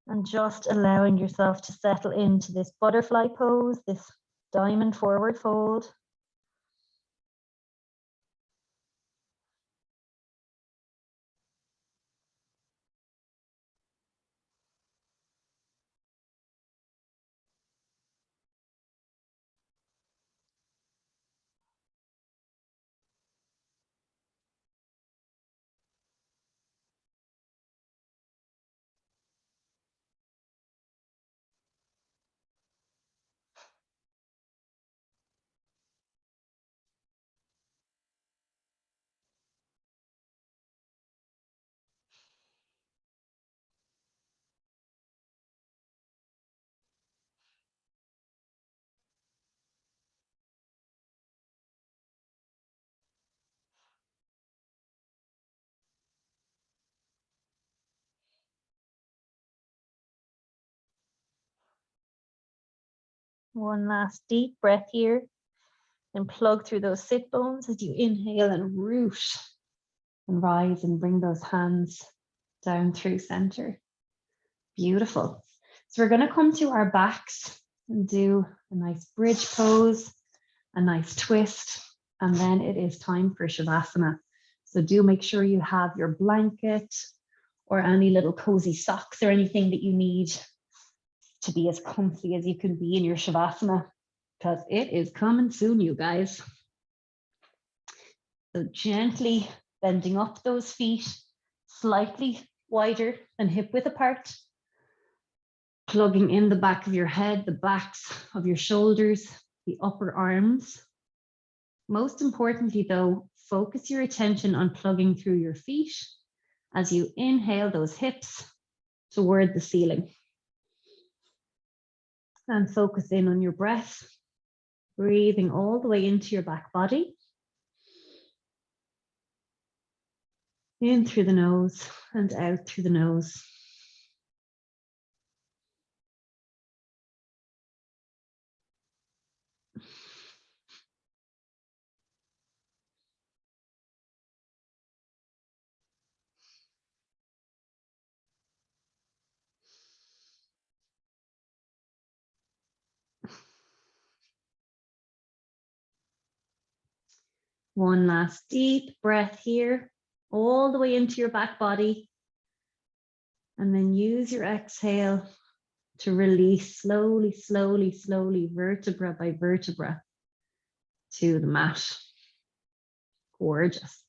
And just allowing yourself to settle into this butterfly pose, this diamond forward fold. One last deep breath here. And plug through those sit bones as you inhale and root and rise and bring those hands down through center. Beautiful. So we're going to come to our backs and do a nice bridge pose, a nice twist, and then it is time for Shavasana. So do make sure you have your blanket or any little cozy socks or anything that you need to be as comfy as you can be in your Shavasana, because it is coming soon, you guys. So gently bending up those feet, slightly wider than hip width apart. Plugging in the back of your head, the backs of your shoulders, the upper arms. Most importantly though, focus your attention on plugging through your feet as you inhale those hips toward the ceiling. And focus in on your breath, breathing all the way into your back body. In through the nose and out through the nose. One last deep breath here, all the way into your back body. And then use your exhale to release slowly, slowly, slowly, vertebra by vertebra to the mat. Gorgeous.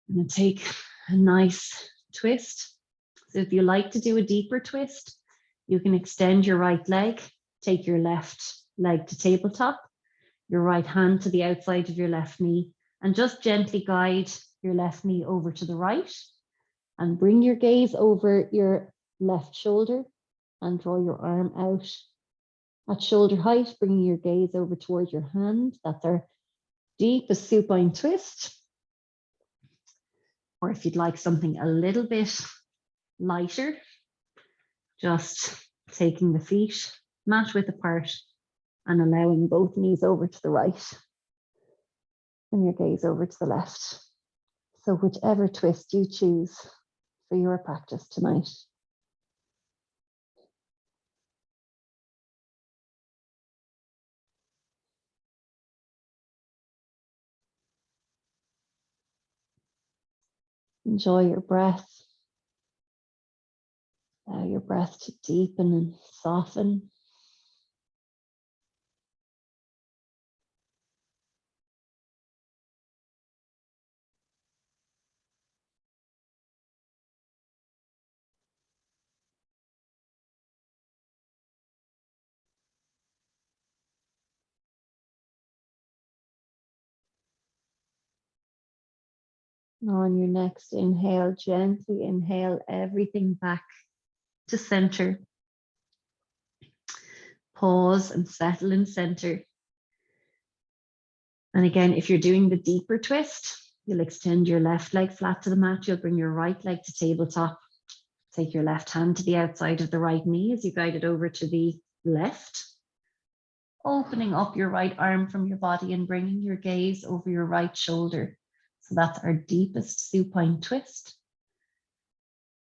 I'm going to take a nice twist. So if you like to do a deeper twist, you can extend your right leg, take your left leg to tabletop, your right hand to the outside of your left knee, and just gently guide your left knee over to the right and bring your gaze over your left shoulder and draw your arm out at shoulder height, bringing your gaze over towards your hand. That's our deepest supine twist. Or if you'd like something a little bit lighter, just taking the feet mat width apart and allowing both knees over to the right and your gaze over to the left. So whichever twist you choose for your practice tonight. Enjoy your breath. Allow your breath to deepen and soften. On your next inhale, gently inhale everything back to center. Pause and settle in center. And again, if you're doing the deeper twist, you'll extend your left leg flat to the mat. You'll bring your right leg to tabletop. Take your left hand to the outside of the right knee as you guide it over to the left. Opening up your right arm from your body and bringing your gaze over your right shoulder. So that's our deepest supine twist.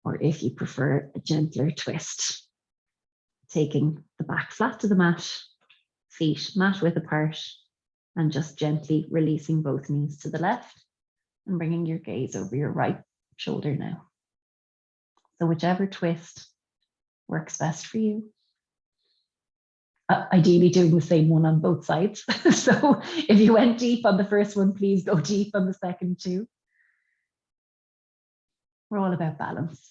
Or if you prefer, a gentler twist. Taking the back flat to the mat, feet mat width apart, and just gently releasing both knees to the left and bringing your gaze over your right shoulder now. So whichever twist works best for you. Ideally doing the same one on both sides. So if you went deep on the first one, please go deep on the second too. We're all about balance.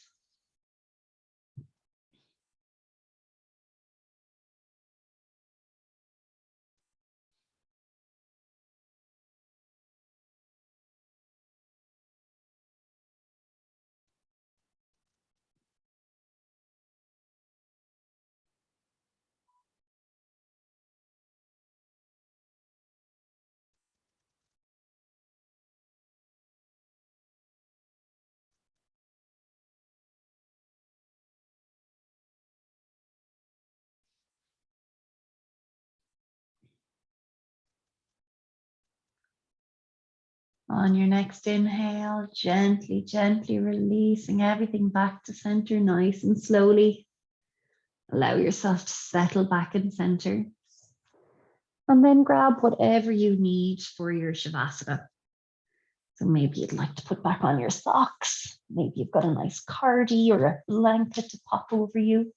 On your next inhale, gently, gently releasing everything back to center, nice and slowly. Allow yourself to settle back in center. And then grab whatever you need for your Shavasana. So maybe you'd like to put back on your socks. Maybe you've got a nice cardi or a blanket to pop over you.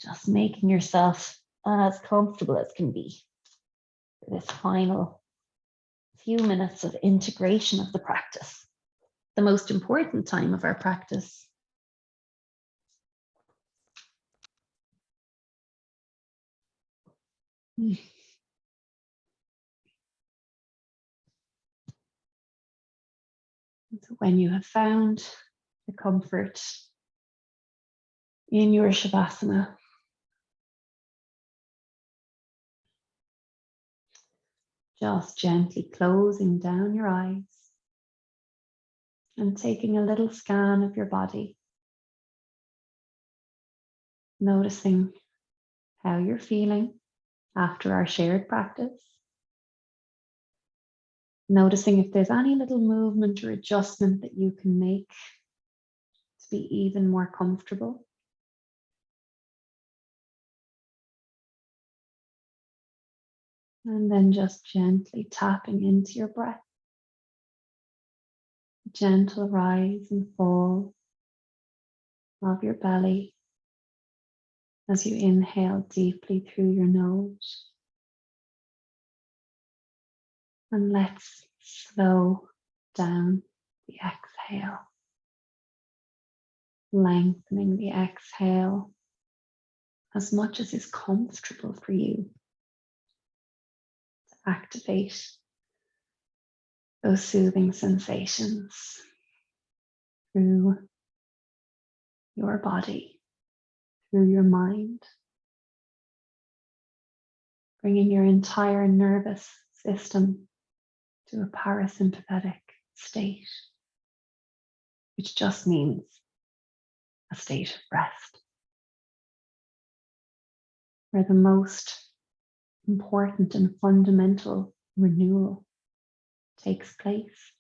Just making yourself as comfortable as can be for this final few minutes of integration of the practice, the most important time of our practice. So when you have found the comfort in your Shavasana, just gently closing down your eyes and taking a little scan of your body, noticing how you're feeling after our shared practice, noticing if there's any little movement or adjustment that you can make to be even more comfortable. And then just gently tapping into your breath. Gentle rise and fall of your belly as you inhale deeply through your nose. And let's slow down the exhale, lengthening the exhale as much as is comfortable for you to activate those soothing sensations through your body, through your mind, bringing your entire nervous system to a parasympathetic state, which just means a state of rest, where the most important and fundamental renewal takes place.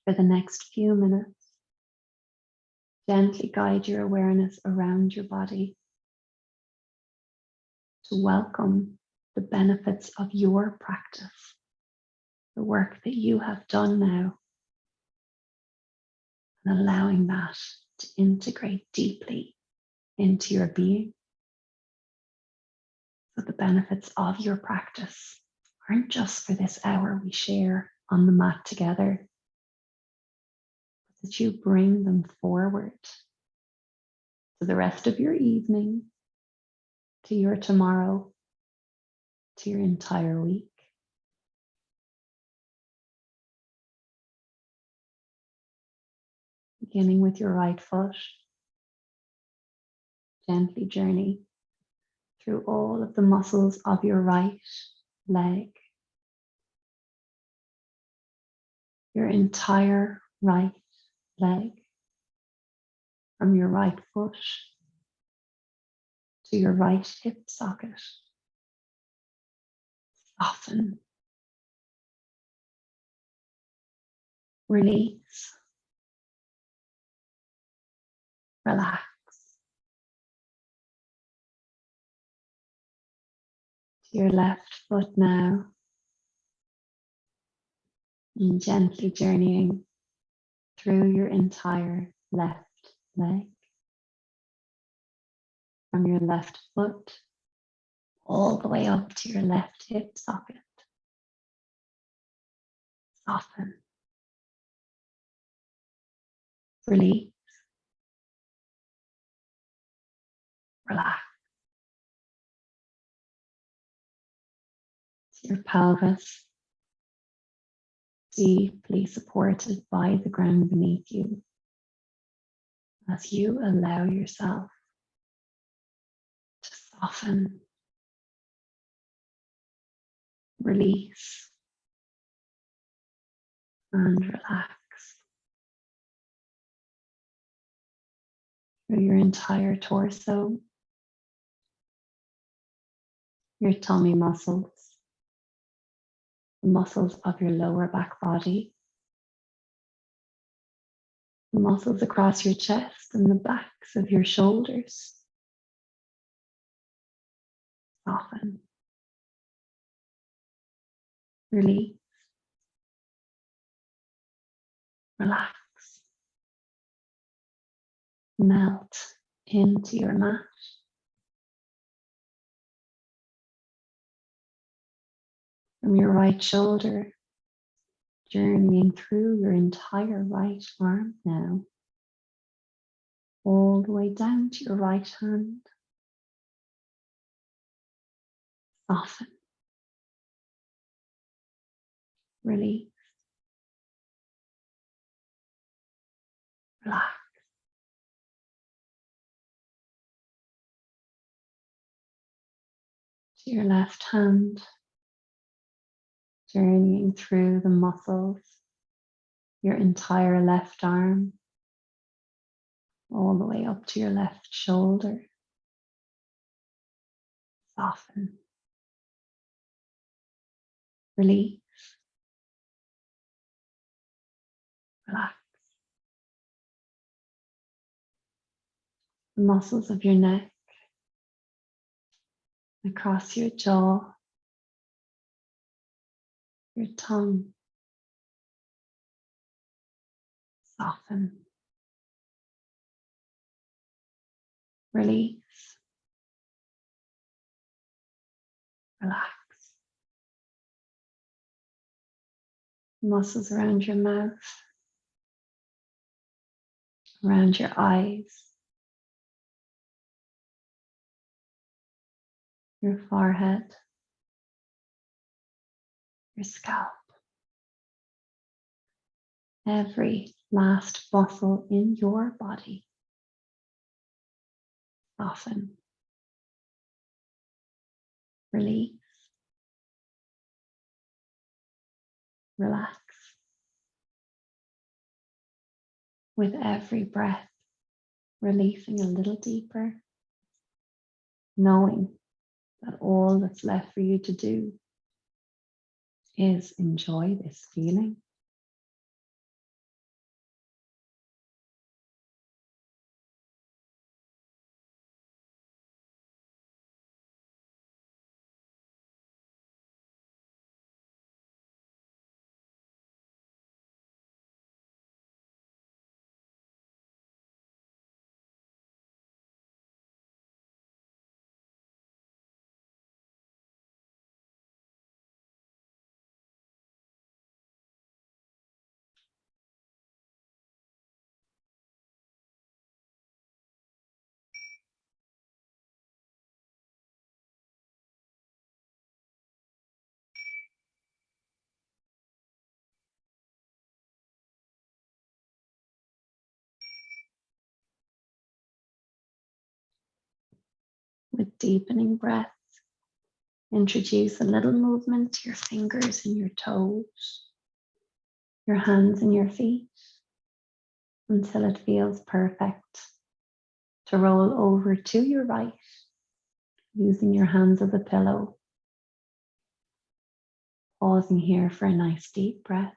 For the next few minutes, gently guide your awareness around your body to welcome the benefits of your practice. the work that you have done now, and allowing that to integrate deeply into your being. So the benefits of your practice aren't just for this hour we share on the mat together, but that you bring them forward to the rest of your evening, to your tomorrow, to your entire week. Beginning with your right foot, gently journey through all of the muscles of your right leg, your entire right leg, from your right foot to your right hip socket. Soften, release, relax. To your left foot now, and gently journeying through your entire left leg, from your left foot all the way up to your left hip socket. Soften, release, relax. To your pelvis, deeply supported by the ground beneath you, as you allow yourself to soften, release, and relax through your entire torso, your tummy muscles, the muscles of your lower back body, the muscles across your chest and the backs of your shoulders. Soften, release, relax, melt into your mat. From your right shoulder, journeying through your entire right arm now, all the way down to your right hand. Soften, release, relax. To your left hand, journeying through the muscles, your entire left arm, all the way up to your left shoulder. Soften, release, relax. The muscles of your neck, across your jaw, your tongue. Soften, release, relax. Muscles around your mouth, around your eyes, your forehead, your scalp. Every last muscle in your body. Soften, release, relax. With every breath, releasing a little deeper, knowing that all that's left for you to do is enjoy this feeling. with deepening breath. Introduce a little movement to your fingers and your toes, your hands and your feet, until it feels perfect to roll over to your right, using your hands as a pillow. Pausing here for a nice deep breath.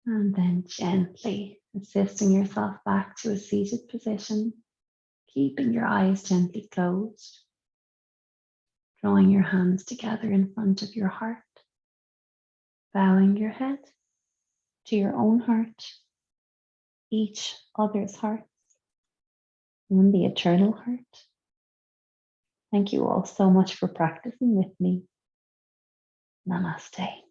And then gently assisting yourself back to a seated position, keeping your eyes gently closed. Drawing your hands together in front of your heart. Bowing your head to your own heart, each other's hearts, and the eternal heart. Thank you all so much for practicing with me. Namaste.